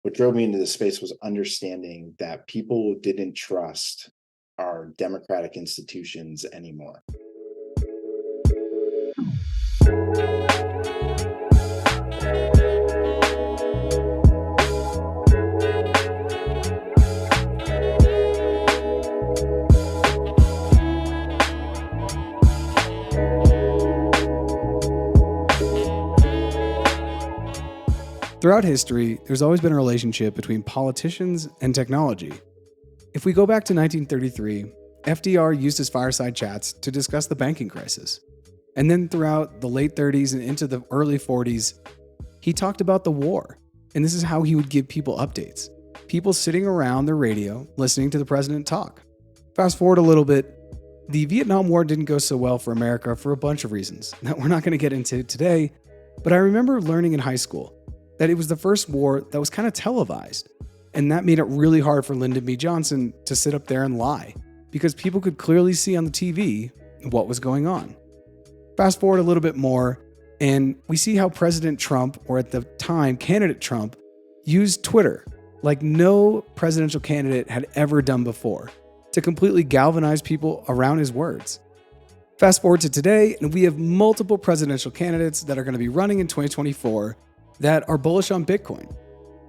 what drove me into this space was understanding that people didn't trust our democratic institutions anymore. Throughout history, there's always been a relationship between politicians and technology. If we go back to 1933, FDR used his fireside chats to discuss the banking crisis. And then throughout the late 30s and into the early 40s, he talked about the war. And this is how he would give people updates. People sitting around their radio listening to the president talk. Fast forward a little bit, the Vietnam War didn't go so well for America for a bunch of reasons that we're not going to get into today. But I remember learning in high school that it was the first war that was kind of televised. And that made it really hard for Lyndon B. Johnson to sit up there and lie, because people could clearly see on the TV what was going on. Fast forward a little bit more, and we see how President Trump, or at the time, candidate Trump, used Twitter like no presidential candidate had ever done before to completely galvanize people around his words. Fast forward to today, and we have multiple presidential candidates that are going to be running in 2024 that are bullish on Bitcoin.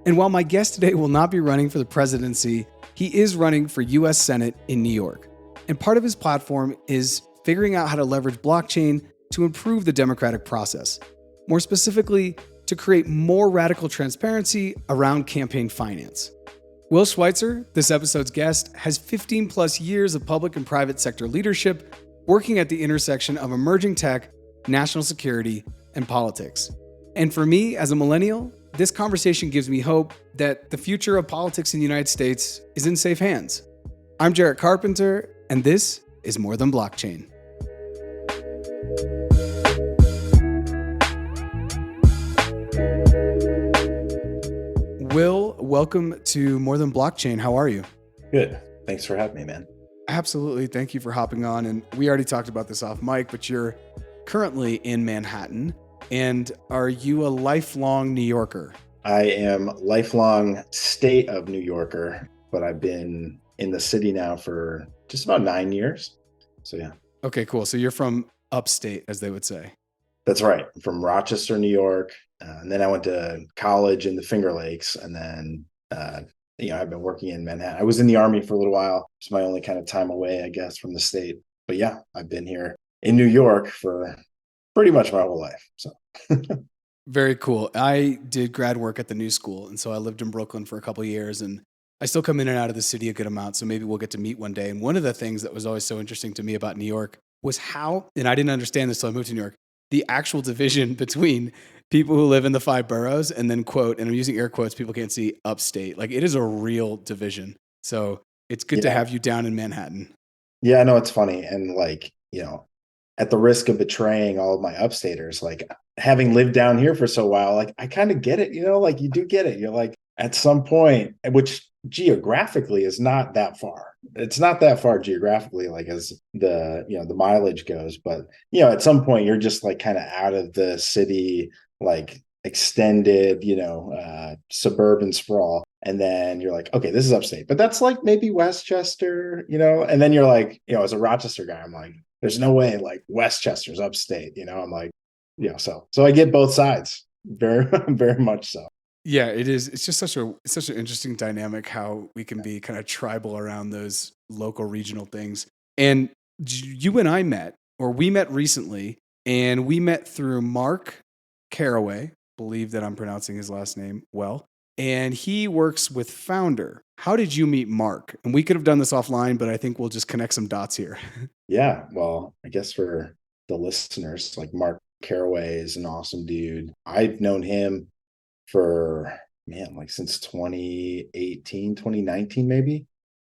And while my guest today will not be running for the presidency, he is running for US Senate in New York. And part of his platform is figuring out how to leverage blockchain to improve the democratic process. More specifically, to create more radical transparency around campaign finance. Will Schweitzer, this episode's guest, has 15 plus years of public and private sector leadership working at the intersection of emerging tech, national security, and politics. And for me, as a millennial, this conversation gives me hope that the future of politics in the United States is in safe hands. I'm Jarrett Carpenter, and this is More Than Blockchain. Will, welcome to More Than Blockchain. How are you? Good. Thanks for having me, man. Absolutely. Thank you for hopping on. And we already talked about this off mic, but you're currently in Manhattan. And are you a lifelong New Yorker? I am lifelong state of New Yorker, but I've been in the city now for just about 9 years. So yeah. Okay, cool. So you're from upstate, as they would say. That's right. I'm from Rochester, New York. And then I went to college in the Finger Lakes. And then, I've been working in Manhattan. I was in the Army for a little while. It's my only kind of time away, I guess, from the state. But yeah, I've been here in New York for pretty much my whole life. So very cool. I did grad work at the New School. And so I lived in Brooklyn for a couple of years. And I still come in and out of the city a good amount. So maybe we'll get to meet one day. And one of the things that was always so interesting to me about New York was how, and I didn't understand this till I moved to New York, the actual division between people who live in the 5 boroughs and then quote, and I'm using air quotes, people can't see, upstate. Like it is a real division. So it's good to have you down in Manhattan. Yeah, I know, it's funny. And at the risk of betraying all of my upstaters, like having lived down here for so while, like I kind of get it, like you do get it. You're like at some point, which geographically is not that far. It's not that far geographically, like as the mileage goes, but at some point you're just like kind of out of the city, like extended, suburban sprawl. And then you're like, okay, this is upstate, but that's like maybe Westchester, and then you're like, as a Rochester guy, I'm like, there's no way like Westchester's upstate, I'm like, so I get both sides very, very much so. Yeah, it is. It's just such an interesting dynamic how we can be kind of tribal around those local regional things. And you and I met, or we met recently, and we met through Mark Caraway, believe that I'm pronouncing his last name well. And he works with Founder. How did you meet Mark? And we could have done this offline, but I think we'll just connect some dots here. Yeah, well, I guess for the listeners, like Mark Caraway is an awesome dude. I've known him for, since 2018, 2019, maybe.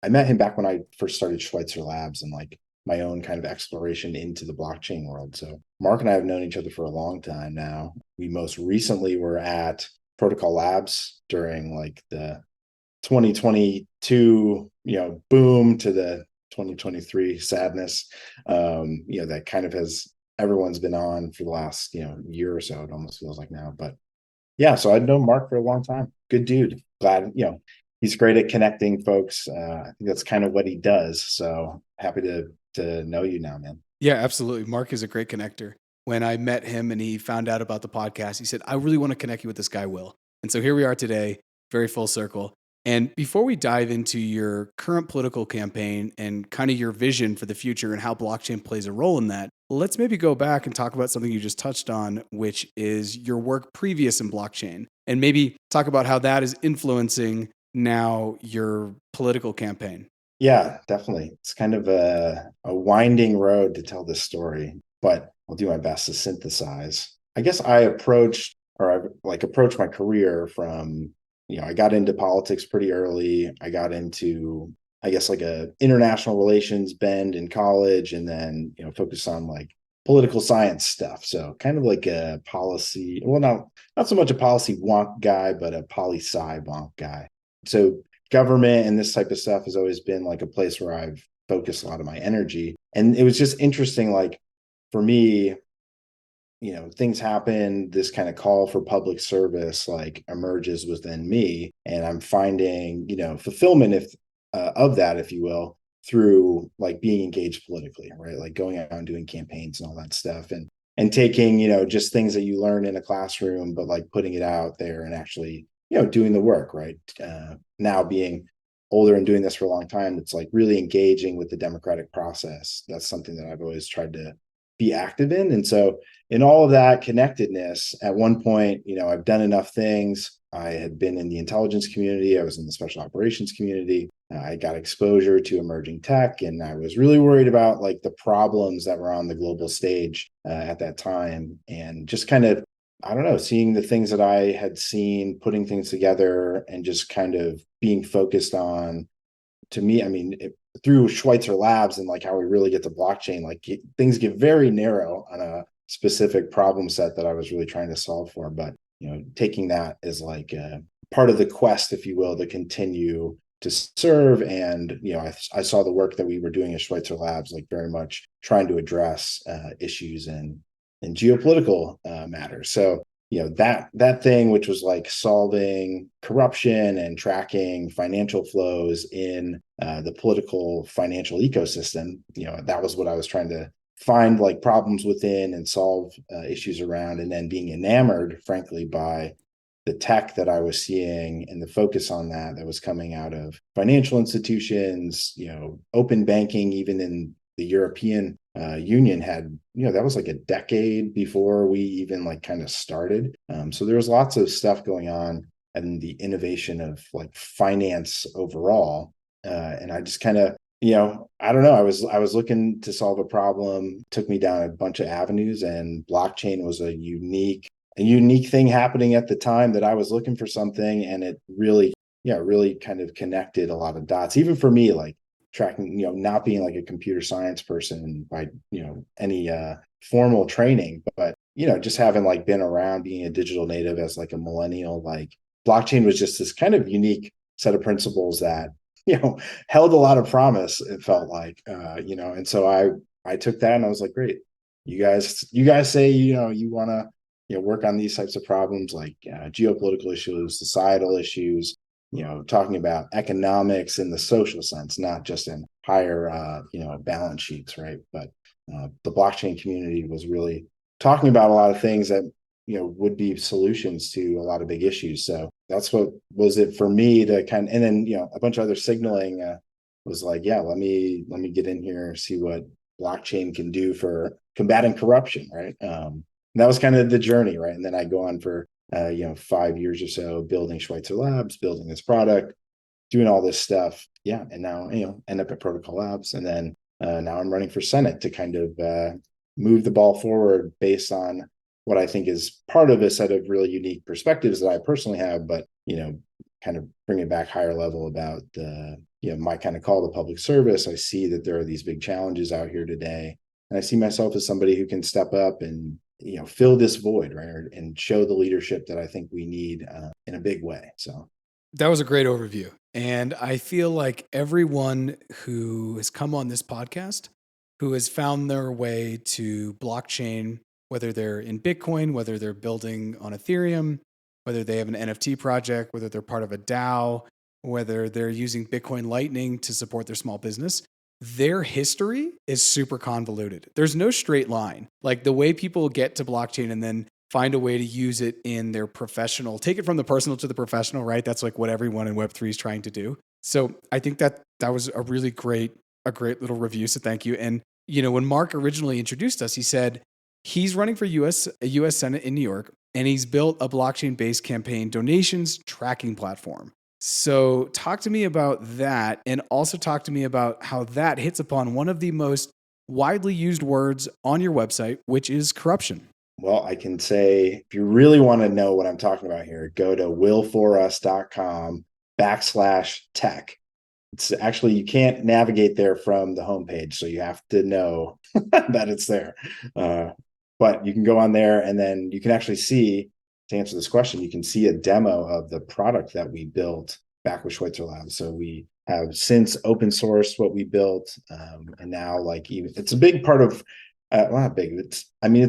I met him back when I first started Schweitzer Labs and like my own kind of exploration into the blockchain world. So Mark and I have known each other for a long time now. We most recently were at Protocol Labs during like the 2022, boom to the 2023 sadness, that kind of has everyone's been on for the last, year or so. It almost feels like now, but Yeah, so I've known Mark for a long time. Good dude. Glad, he's great at connecting folks. I think that's kind of what he does. So happy to know you now, man. Yeah, absolutely. Mark is a great connector. When I met him and he found out about the podcast, he said, I really want to connect you with this guy, Will. And so here we are today, very full circle. And before we dive into your current political campaign and kind of your vision for the future and how blockchain plays a role in that, let's maybe go back and talk about something you just touched on, which is your work previous in blockchain, and maybe talk about how that is influencing now your political campaign. Yeah, definitely. It's kind of a winding road to tell this story, but I'll do my best to synthesize. I guess I approached my career from, I got into politics pretty early. I got into, I guess, like a international relations bend in college, and then, focused on like political science stuff. So kind of like a policy, well, not so much a policy wonk guy, but a poli sci wonk guy. So government and this type of stuff has always been like a place where I've focused a lot of my energy. And it was just interesting, like for me, things happen, this kind of call for public service like emerges within me. And I'm finding, fulfillment of that, if you will, through like being engaged politically, right? Like going out and doing campaigns and all that stuff. And taking, just things that you learn in a classroom, but like putting it out there and actually, doing the work, right? Now being older and doing this for a long time, it's like really engaging with the democratic process. That's something that I've always tried to be active in. And so in all of that connectedness, at one point, I've done enough things. I had been in the intelligence community. I was in the special operations community. I got exposure to emerging tech, and I was really worried about like the problems that were on the global stage at that time, and just kind of, I don't know, seeing the things that I had seen, putting things together, and just kind of being focused on. To me, I mean, through Schweitzer Labs and like how we really get to blockchain, like things get very narrow on a specific problem set that I was really trying to solve for. But taking that as like a part of the quest, if you will, to continue to serve. And I saw the work that we were doing at Schweitzer Labs, like very much trying to address issues and geopolitical matters. So that thing, which was like solving corruption and tracking financial flows in the political financial ecosystem, that was what I was trying to find, like problems within and solve issues around, and then being enamored, frankly, by the tech that I was seeing and the focus on that was coming out of financial institutions, open banking, even in the European Union had, that was like a decade before we even like kind of started. So there was lots of stuff going on and the innovation of like finance overall. And I just kind of, I don't know. I was looking to solve a problem, took me down a bunch of avenues, and blockchain was a unique thing happening at the time that I was looking for something, and it really, really kind of connected a lot of dots, even for me, like tracking, not being like a computer science person by, any formal training, but, just having like been around being a digital native as like a millennial, like blockchain was just this kind of unique set of principles that, held a lot of promise, it felt like, and so I took that and I was like, great, you guys say, you want to, work on these types of problems like geopolitical issues, societal issues, talking about economics in the social sense, not just in higher, balance sheets, right? But the blockchain community was really talking about a lot of things that, would be solutions to a lot of big issues. So that's what was it for me to kind of, and then, a bunch of other signaling was like, yeah, let me get in here, see what blockchain can do for combating corruption, right? And that was kind of the journey, right? And then I go on for 5 years or so building Schweitzer Labs, building this product, doing all this stuff. Yeah. And now, end up at Protocol Labs. And then now I'm running for Senate to kind of move the ball forward based on what I think is part of a set of really unique perspectives that I personally have, but, kind of bring it back higher level about my kind of call to public service. I see that there are these big challenges out here today. And I see myself as somebody who can step up and, fill this void, right? And show the leadership that I think we need in a big way. So That was a great overview. And I feel like everyone who has come on this podcast, who has found their way to blockchain, whether they're in Bitcoin, whether they're building on Ethereum, whether they have an NFT project, whether they're part of a DAO, whether they're using Bitcoin Lightning to support their small business, their history is super convoluted. There's no straight line. Like the way people get to blockchain and then find a way to use it in their professional, take it from the personal to the professional, right? That's like what everyone in Web3 is trying to do. So I think that was a really great little review. So thank you. And, when Mark originally introduced us, he said he's running for a US Senate in New York, and he's built a blockchain-based campaign donations tracking platform. So talk to me about that, and also talk to me about how that hits upon one of the most widely used words on your website, which is corruption. Well, I can say, if you really want to know what I'm talking about here, go to willforus.com/tech. It's actually, you can't navigate there from the homepage, so you have to know that it's there. But you can go on there, and then you can actually see, to answer this question, you can see a demo of the product that we built back with Schweitzer Labs. So we have since open sourced what we built, and now it's a big part of, well, not big. It's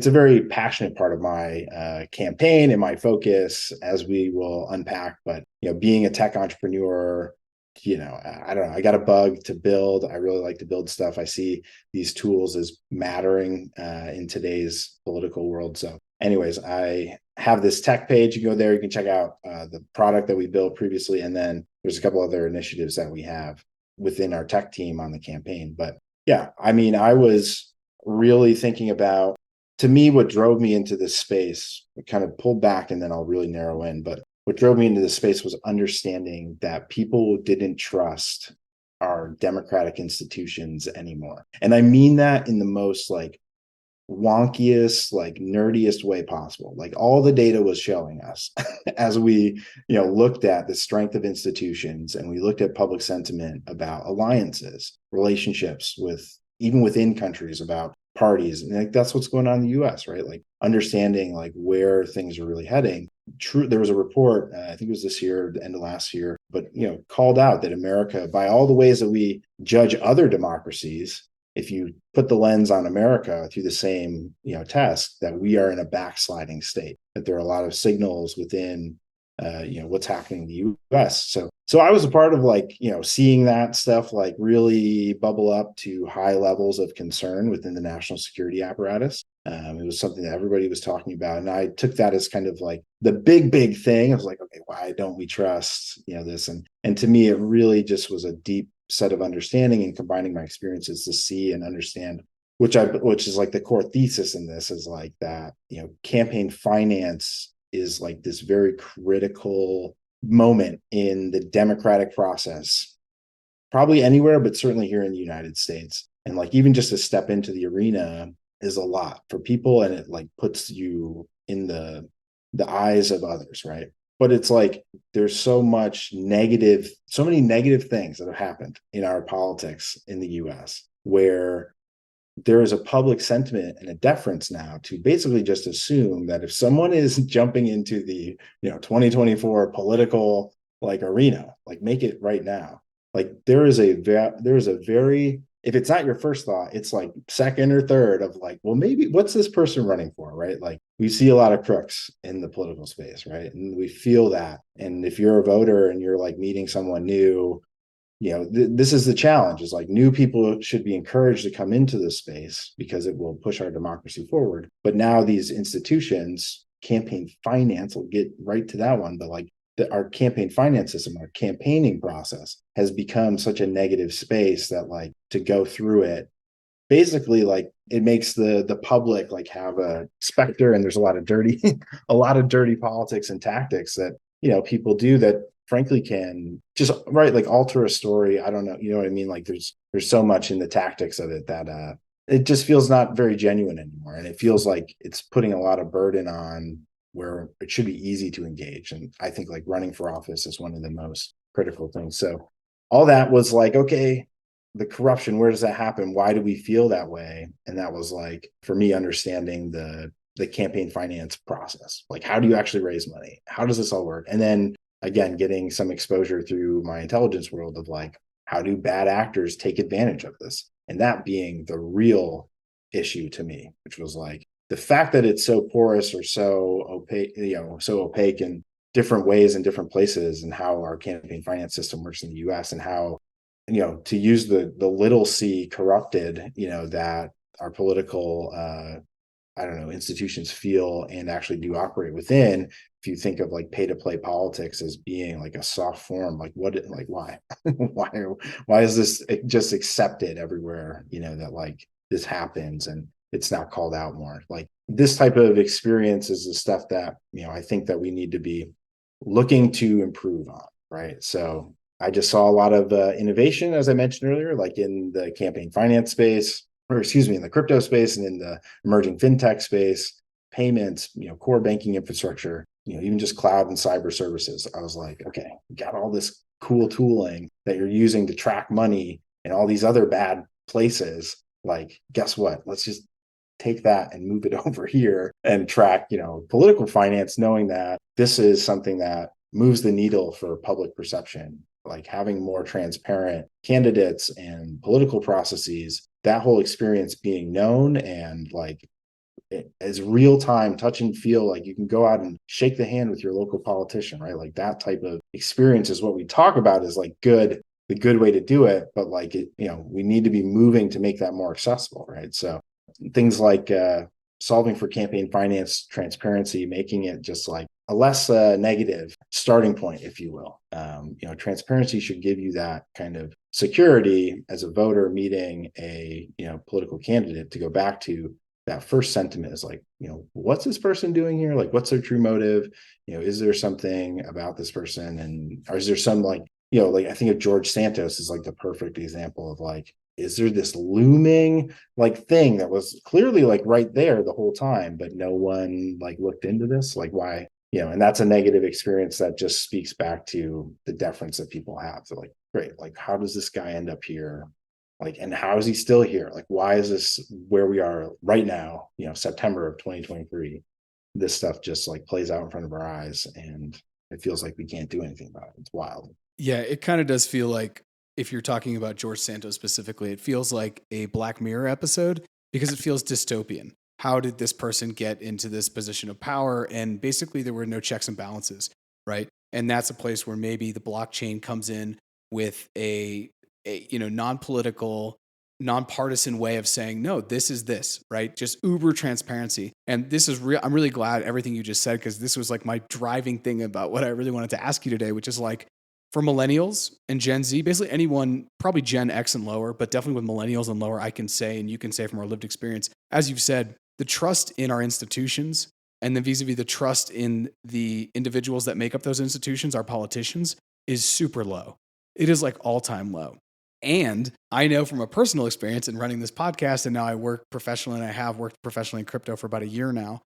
a very passionate part of my campaign and my focus, as we will unpack. But being a tech entrepreneur, I don't know, I got a bug to build. I really like to build stuff. I see these tools as mattering in today's political world. So anyways, I have this tech page. You go there, you can check out the product that we built previously. And then there's a couple other initiatives that we have within our tech team on the campaign. But yeah, I was really thinking about, to me, what drove me into this space. I kind of pulled back and then I'll really narrow in. But what drove me into this space was understanding that people didn't trust our democratic institutions anymore. And I mean that in the most wonkiest, nerdiest way possible. All the data was showing us as we, looked at the strength of institutions, and we looked at public sentiment about alliances, relationships even within countries, about parties. And that's what's going on in the US, right? Understanding where things are really heading. True, there was a report, I think it was this year, the end of last year, but called out that America, by all the ways that we judge other democracies, if you put the lens on America through the same test, that we are in a backsliding state, that there are a lot of signals within what's happening in the US. So I was a part of seeing that stuff really bubble up to high levels of concern within the national security apparatus. It was something that everybody was talking about, and I took that as kind of the big thing. I was like, okay, why don't we trust this? And to me, it really just was a deep set of understanding and combining my experiences to see and understand, which is the core thesis in this, is that campaign finance is this very critical moment in the democratic process, probably anywhere, but certainly here in the United States. And even just to step into the arena is a lot for people, and it puts you in the eyes of others, right? But it's there's so many negative things that have happened in our politics in the US, where there is a public sentiment and a deference now to basically just assume that if someone is jumping into the 2024 political arena, make it right now. There is a very, if it's not your first thought, it's second or third of well, maybe what's this person running for, right? We see a lot of crooks in the political space, right? And we feel that. And if you're a voter and you're meeting someone new, this is the challenge, is new people should be encouraged to come into this space because it will push our democracy forward. But now these institutions, campaign finance, will get right to that one, but our campaign finance system, our campaigning process, has become such a negative space that to go through it, basically it makes the public have a specter, and there's a lot of dirty politics and tactics that people do that frankly can just alter a story. I don't know, you know what I mean? There's so much in the tactics of it that it just feels not very genuine anymore, and it feels like it's putting a lot of burden on where it should be easy to engage. And I think running for office is one of the most critical things. So all that was okay, the corruption, where does that happen? Why do we feel that way? And that was for me, understanding the campaign finance process. How do you actually raise money? How does this all work? And then again, getting some exposure through my intelligence world of how do bad actors take advantage of this? And that being the real issue to me, which was the fact that it's so porous or so opaque, and different ways in different places and how our campaign finance system works in the US and how, to use the little c corrupted, that our political, I don't know, institutions feel and actually do operate within. If you think of like pay to play politics as being like a soft form, like why, why is this just accepted everywhere, that like this happens and it's not called out more? Like this type of experience is the stuff that, I think that we need to be looking to improve on. Right. So I just saw a lot of innovation, as I mentioned earlier, like in the campaign finance space, or excuse me, in the crypto space and in the emerging fintech space, payments, core banking infrastructure, even just cloud and cyber services. I was like, okay, you got all this cool tooling that you're using to track money in all these other bad places. Like, guess what? Let's just take that and move it over here and track, political finance, knowing that this is something that moves the needle for public perception, like having more transparent candidates and political processes, that whole experience being known and like as real time touch and feel, like you can go out and shake the hand with your local politician, right? Like that type of experience is what we talk about is like the good way to do it. But like, we need to be moving to make that more accessible, right? So things like solving for campaign finance transparency, making it just like a less negative starting point, if you will. Transparency should give you that kind of security as a voter meeting a political candidate to go back to. That first sentiment is like, what's this person doing here? Like, what's their true motive? Is there something about this person? And or is there some like, like I think of George Santos is like the perfect example of like, is there this looming like thing that was clearly like right there the whole time, but no one like looked into this? Like why? And that's a negative experience that just speaks back to the deference that people have. So like, great, like how does this guy end up here? Like, and how is he still here? Like, why is this where we are right now, September of 2023? This stuff just like plays out in front of our eyes and it feels like we can't do anything about it. It's wild. Yeah, it kind of does feel like, if you're talking about George Santos specifically, it feels like a Black Mirror episode because it feels dystopian. How did this person get into this position of power? And basically there were no checks and balances, right? And that's a place where maybe the blockchain comes in with a non-political, nonpartisan way of saying, no, this is this, right? Just uber transparency. And this is real. I'm really glad everything you just said, because this was like my driving thing about what I really wanted to ask you today, which is like, for millennials and Gen Z, basically anyone, probably Gen X and lower, but definitely with millennials and lower, I can say, and you can say from our lived experience, as you've said, the trust in our institutions and then vis-a-vis the trust in the individuals that make up those institutions, our politicians, is super low. It is like all-time low. And I know from a personal experience in running this podcast, and now I work professionally, and I have worked professionally in crypto for about a year now,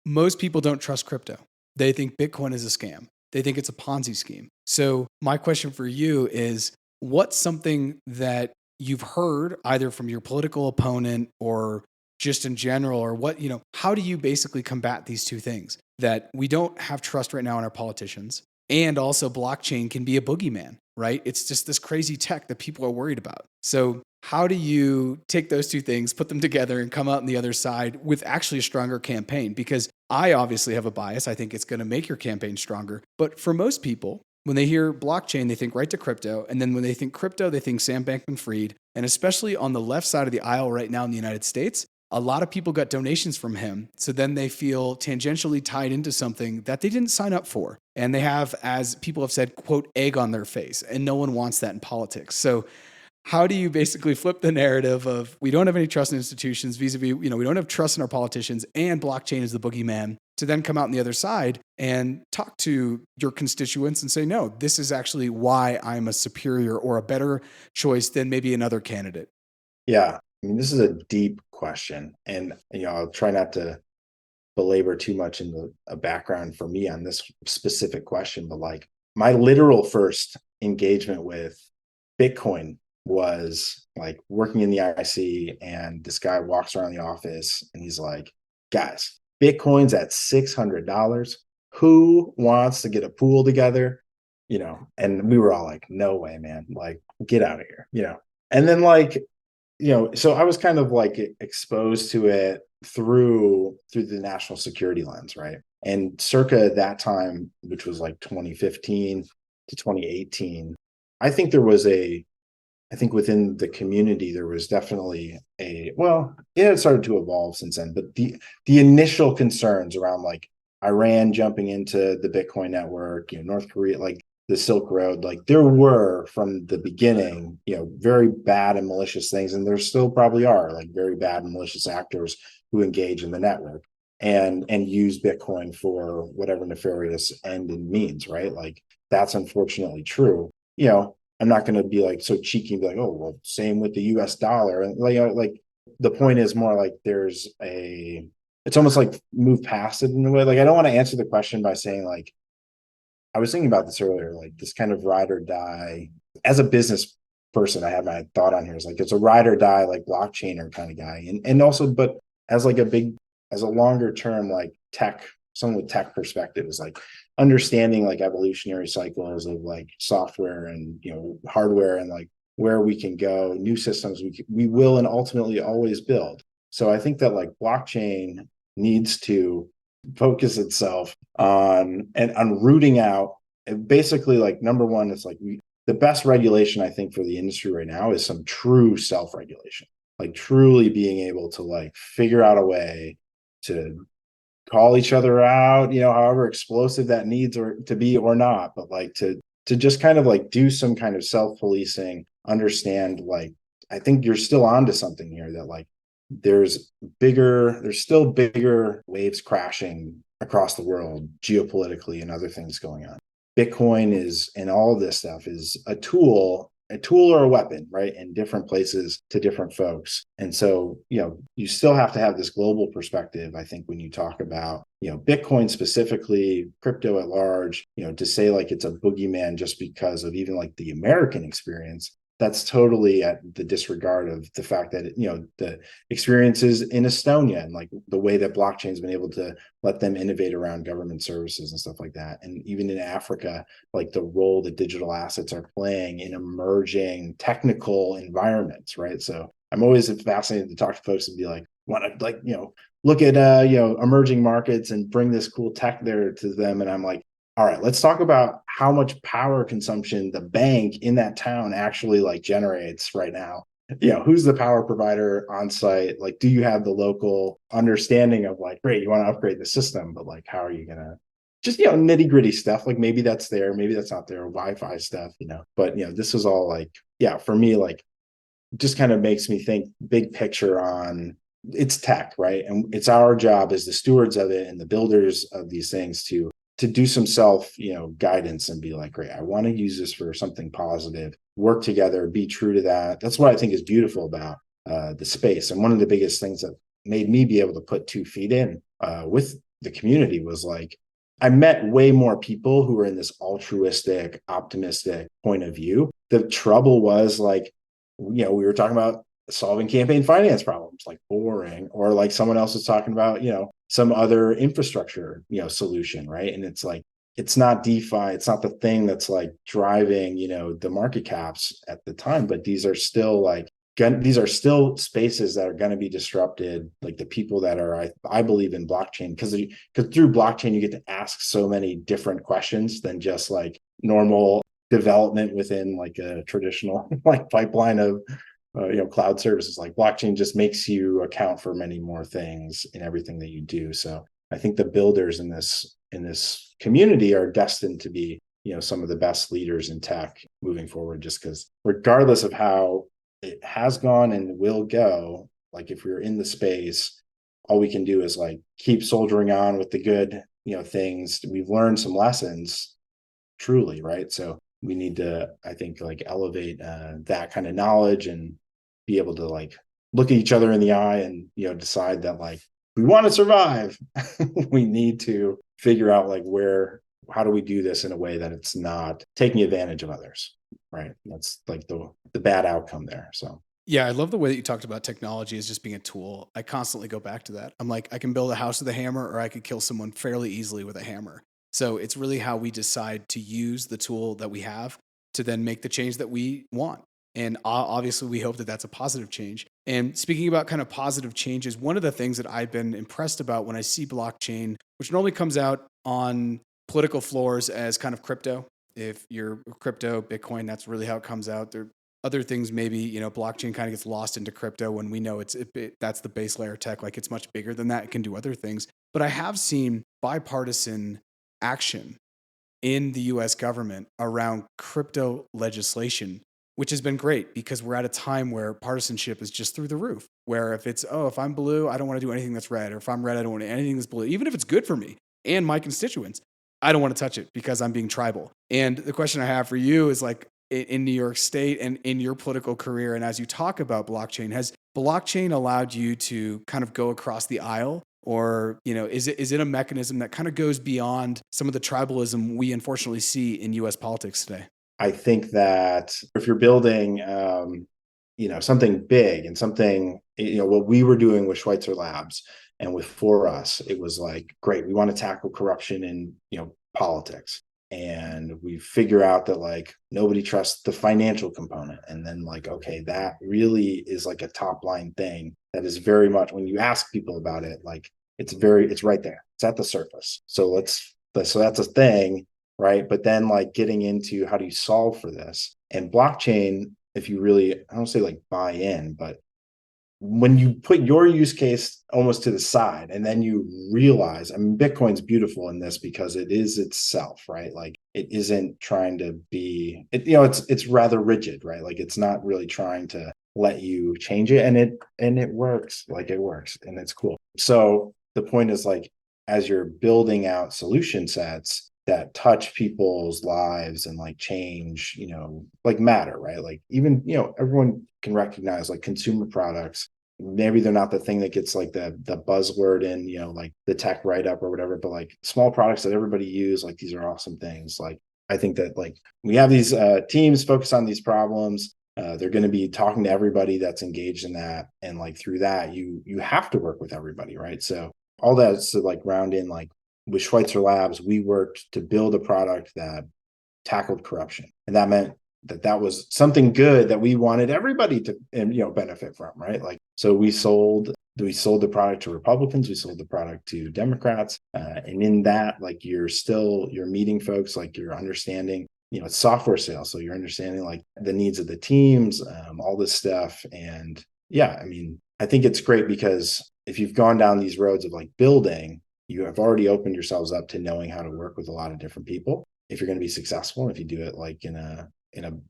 most people don't trust crypto. They think Bitcoin is a scam. They think it's a Ponzi scheme. So my question for you is, what's something that you've heard either from your political opponent or just in general, or what, how do you basically combat these two things? That we don't have trust right now in our politicians, and also blockchain can be a boogeyman, right? It's just this crazy tech that people are worried about. So how do you take those two things, put them together, and come out on the other side with actually a stronger campaign? Because I obviously have a bias. I think it's going to make your campaign stronger. But for most people, when they hear blockchain, they think right to crypto. And then when they think crypto, they think Sam Bankman-Fried. And especially on the left side of the aisle right now in the United States, a lot of people got donations from him. So then they feel tangentially tied into something that they didn't sign up for. And they have, as people have said, quote, egg on their face. And no one wants that in politics. So how do you basically flip the narrative of we don't have any trust in institutions vis-a-vis, we don't have trust in our politicians, and blockchain is the boogeyman, to then come out on the other side and talk to your constituents and say, no, this is actually why I'm a superior or a better choice than maybe another candidate? Yeah. I mean, this is a deep question. And, I'll try not to belabor too much in a background for me on this specific question, but like my literal first engagement with Bitcoin was like working in the IC, and this guy walks around the office and he's like, guys, Bitcoin's at $600. Who wants to get a pool together? And we were all like, no way, man, like get out of here, and then like, so I was kind of like exposed to it through the national security lens, right? And circa that time, which was like 2015 to 2018, I think there was I think within the community, there was definitely well, it had started to evolve since then, but the initial concerns around like Iran jumping into the Bitcoin network, North Korea, like the Silk Road, like there were from the beginning, very bad and malicious things, and there still probably are like very bad and malicious actors who engage in the network and use Bitcoin for whatever nefarious end and means, right? Like that's unfortunately true. I'm not going to be like so cheeky and be like, oh, well, same with the US dollar. And like the point is more like it's almost like move past it in a way. Like I don't want to answer the question by saying like, I was thinking about this earlier, like this kind of ride or die. As a business person, I have my thought on here is like it's a ride or die, like blockchainer kind of guy. And also, but as like as a longer term, like someone with tech perspective is like understanding like evolutionary cycles of like software and hardware and like where we can go, new systems we will and ultimately always build. So I think that like blockchain needs to focus itself on rooting out basically like number one, it's like the best regulation I think for the industry right now is some true self-regulation, like truly being able to like figure out a way to call each other out, however explosive that needs or to be or not, but like to just kind of like do some kind of self-policing, understand like I think you're still onto something here that like there's still bigger waves crashing across the world geopolitically and other things going on. Bitcoin is and all of this stuff is a tool or a weapon, right? In different places to different folks. And so, you still have to have this global perspective, I think, when you talk about, Bitcoin specifically, crypto at large, to say like it's a boogeyman just because of even like the American experience, that's totally at the disregard of the fact that, the experiences in Estonia and like the way that blockchain has been able to let them innovate around government services and stuff like that. And even in Africa, like the role that digital assets are playing in emerging technical environments, right? So I'm always fascinated to talk to folks and be like, want to like, look at, emerging markets and bring this cool tech there to them. And I'm like, all right, let's talk about how much power consumption the bank in that town actually like generates right now. Who's the power provider on site? Like, do you have the local understanding of like, great, you want to upgrade the system, but like, how are you going to just, nitty gritty stuff? Like maybe that's there, maybe that's not there, Wi-Fi stuff, but, this is all like, yeah, for me, like just kind of makes me think big picture on it's tech, right? And it's our job as the stewards of it and the builders of these things to do some self, guidance and be like, great, I want to use this for something positive, work together, be true to that. That's what I think is beautiful about the space. And one of the biggest things that made me be able to put 2 feet in with the community was like, I met way more people who were in this altruistic, optimistic point of view. The trouble was like, we were talking about solving campaign finance problems, like boring, or like someone else was talking about, some other infrastructure, solution, right? And it's like, it's not DeFi, it's not the thing that's like driving, the market caps at the time, but these are still spaces that are going to be disrupted. Like the people that are, I believe in blockchain because through blockchain, you get to ask so many different questions than just like normal development within like a traditional like pipeline of cloud services. Like blockchain just makes you account for many more things in everything that you do. So I think the builders in this community are destined to be, some of the best leaders in tech moving forward, just because regardless of how it has gone and will go, like if we're in the space, all we can do is like keep soldiering on with the good, things. We've learned some lessons truly, right? So we need to, I think, like elevate that kind of knowledge and be able to like look at each other in the eye and decide that like we want to survive. We need to figure out like how do we do this in a way that it's not taking advantage of others, right? That's like the bad outcome there. So yeah, I love the way that you talked about technology as just being a tool. I constantly go back to that. I'm like, I can build a house with a hammer, or I could kill someone fairly easily with a hammer. So it's really how we decide to use the tool that we have to then make the change that we want. And obviously, we hope that that's a positive change. And speaking about kind of positive changes, one of the things that I've been impressed about when I see blockchain, which normally comes out on political floors as kind of crypto. If you're crypto, Bitcoin, that's really how it comes out. There are other things, maybe, blockchain kind of gets lost into crypto when we know that's the base layer tech. Like it's much bigger than that. It can do other things. But I have seen bipartisan action in the US government around crypto legislation, which has been great because we're at a time where partisanship is just through the roof. Where if I'm blue, I don't want to do anything that's red. Or if I'm red, I don't want to do anything that's blue. Even if it's good for me and my constituents, I don't want to touch it because I'm being tribal. And the question I have for you is like in New York State and in your political career, and as you talk about blockchain, has blockchain allowed you to kind of go across the aisle? Or, is it a mechanism that kind of goes beyond some of the tribalism we unfortunately see in US politics today? I think that if you're building, something big and something, what we were doing with Schweitzer Labs and with For Us, it was like, great, we want to tackle corruption in, politics. And we figure out that like nobody trusts the financial component. And then like, okay, that really is like a top line thing that is very much, when you ask people about it, like it's right there. It's at the surface. So that's a thing, right? But then like getting into how do you solve for this? And blockchain, if you really, I don't say like buy in, but when you put your use case almost to the side and then you realize, I mean, Bitcoin's beautiful in this because it is itself, right? Like it isn't trying to be, it's rather rigid, right? Like it's not really trying to let you change it, and it works. Like it works and it's cool. So the point is like, as you're building out solution sets that touch people's lives and like change, like matter, right? Like even, everyone can recognize like consumer products. Maybe they're not the thing that gets like the buzzword in, like the tech write-up or whatever, but like small products that everybody use, like these are awesome things. Like I think that like we have these teams focus on these problems. They're going to be talking to everybody that's engaged in that. And like through that, you have to work with everybody, right? So all that is to like round in, like with Schweitzer Labs, we worked to build a product that tackled corruption. And that meant that was something good that we wanted everybody to, benefit from, right? Like, so we sold the product to Republicans, we sold the product to Democrats. And in that, like you're meeting folks, like you're understanding, it's software sales. So you're understanding like the needs of the teams, all this stuff. And yeah, I mean, I think it's great because if you've gone down these roads of like building, you have already opened yourselves up to knowing how to work with a lot of different people if you're going to be successful, if you do it like in a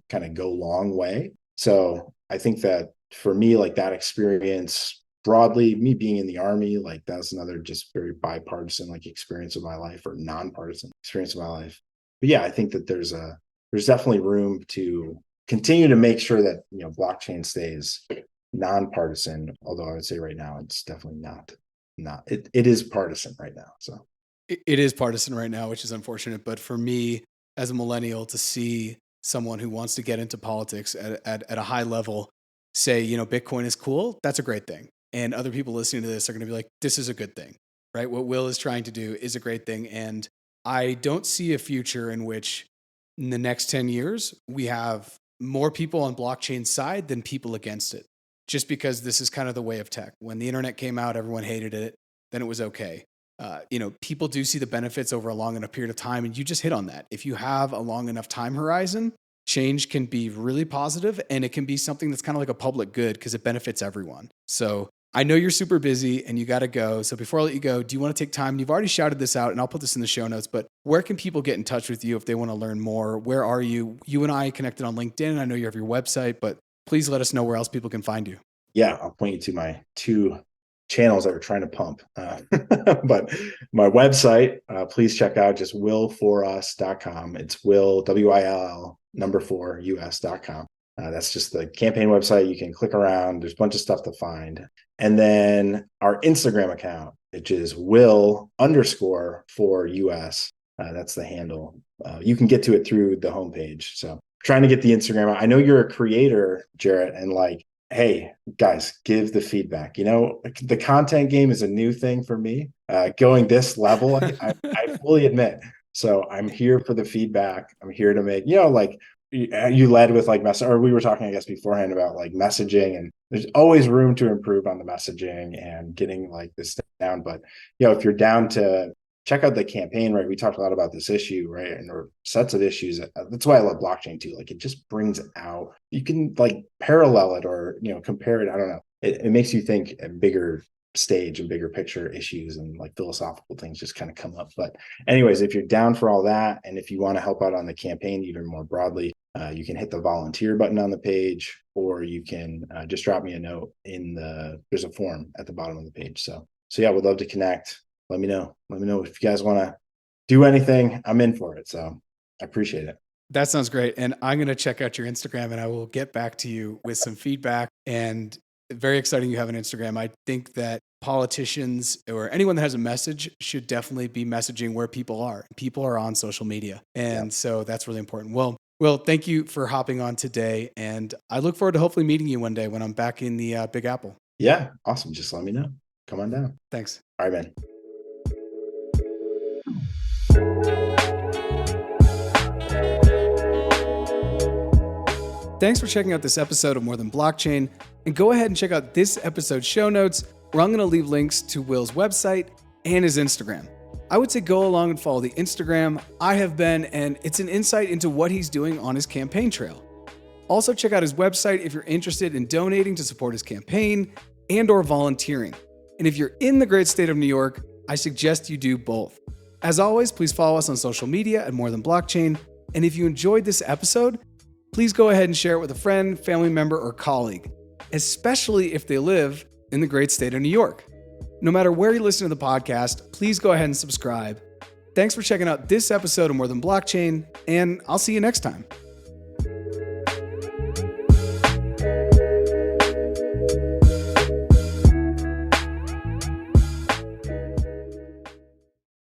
kind of go long way. So I think that for me, like that experience broadly, me being in the Army, like that's another just very bipartisan like experience of my life, or nonpartisan experience of my life. But yeah, I think that there's definitely room to continue to make sure that, blockchain stays nonpartisan. Although I would say right now, it's definitely not. It is partisan right now. So it is partisan right now, which is unfortunate. But for me, as a millennial, to see someone who wants to get into politics at a high level say, Bitcoin is cool, that's a great thing. And other people listening to this are going to be like, this is a good thing, right? What Will is trying to do is a great thing. And I don't see a future in which in the next 10 years, we have more people on blockchain's side than people against it. Just because this is kind of the way of tech. When the internet came out, everyone hated it. Then it was okay. People do see the benefits over a long enough period of time, and you just hit on that. If you have a long enough time horizon, change can be really positive, and it can be something that's kind of like a public good because it benefits everyone. So I know you're super busy and you got to go. So before I let you go, do you want to take time? You've already shouted this out, and I'll put this in the show notes, but where can people get in touch with you if they want to learn more? Where are you? You and I connected on LinkedIn. I know you have your website, but please let us know where else people can find you. Yeah, I'll point you to my two channels that we're trying to pump. But my website, please check out just willforus.com. It's will, WILL, number 4, US.com. That's just the campaign website. You can click around. There's a bunch of stuff to find. And then our Instagram account, which is will_for US. That's the handle. You can get to it through the homepage. So trying to get the Instagram out. I know you're a creator, Jarrett, and like, hey, guys, give the feedback. The content game is a new thing for me. Going this level, I fully admit. So I'm here for the feedback. I'm here to make, like you led with like or we were talking, I guess, beforehand about like messaging, and there's always room to improve on the messaging and getting like this down. But, if you're down to check out the campaign, right? We talked a lot about this issue, right? And or sets of issues. That's why I love blockchain too. Like it just brings out, you can like parallel it or, compare it. I don't know. It makes you think a bigger stage and bigger picture issues, and like philosophical things just kind of come up. But anyways, if you're down for all that, and if you want to help out on the campaign even more broadly, you can hit the volunteer button on the page, or you can just drop me a note there's a form at the bottom of the page. So yeah, would love to connect. Let me know if you guys want to do anything. I'm in for it. So I appreciate it. That sounds great. And I'm going to check out your Instagram, and I will get back to you with some feedback. And very exciting you have an Instagram. I think that politicians or anyone that has a message should definitely be messaging where people are. People are on social media. And so that's really important. Well, thank you for hopping on today. And I look forward to hopefully meeting you one day when I'm back in the Big Apple. Yeah. Awesome. Just let me know. Come on down. Thanks. All right, man. Thanks for checking out this episode of More Than Blockchain, and go ahead and check out this episode's show notes, where I'm going to leave links to Will's website and his Instagram. I would say go along and follow the Instagram. I have been, and it's an insight into what he's doing on his campaign trail. Also check out his website if you're interested in donating to support his campaign and or volunteering. And if you're in the great state of New York, I suggest you do both. As always, please follow us on social media at More Than Blockchain. And if you enjoyed this episode, please go ahead and share it with a friend, family member, or colleague, especially if they live in the great state of New York. No matter where you listen to the podcast, please go ahead and subscribe. Thanks for checking out this episode of More Than Blockchain, and I'll see you next time.